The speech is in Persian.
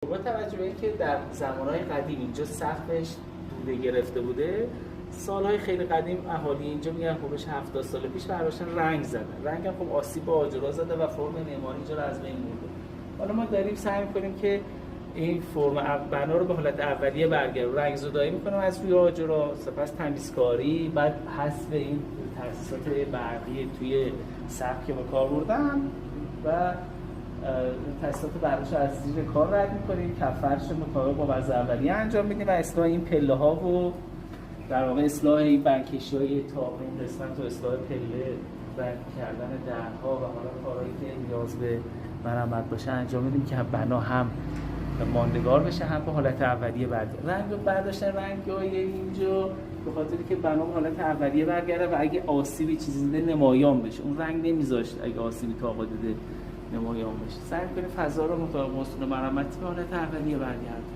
با توجه به اینکه در زمانهای قدیم اینجا سقفش دوده گرفته بوده، سالهای خیلی قدیم اهالی اینجا میگن خبش 70 سال پیش برداشتن رنگ زدن. رنگ هم خب آسیب به آجرها زده و فرم معماری اینجا رو از بین برده. حالا ما داریم سعی می‌کنیم که این فرم بنا رو به حالت اولیه برگردونیم. رنگ زدایی می‌کنیم از روی آجرها، سپس تمیزکاری، بعد حذف این تاسیسات برقی توی سقف که به کار بردن و تاسیسات برقیش از زیر کار رد می‌کنیم، کف فرش مطابق با وضع اولیه انجام میدیم و اصلاح این پله‌ها و در واقع اصلاح این بنکشی‌های تاق این قسمت و اصلاح پله رنگ کردن درها و حالا کارهایی که نیاز به مرمت باشه انجام میدیم که بنا هم ماندگار بشه هم به حالت اولیه برگرده. رنگ رو برداشتن رنگ‌های اینجا به خاطری که بنا به حالت اولیه برگرده و اگه آسیبی چیزی دیده نمایان بشه. اون رنگ نمیذاشت اگه آسیبی تا دیده نمایان بشه. سعی کنیم فضا رو مطابق اصول مرمتی به حالت اولیه برگرده.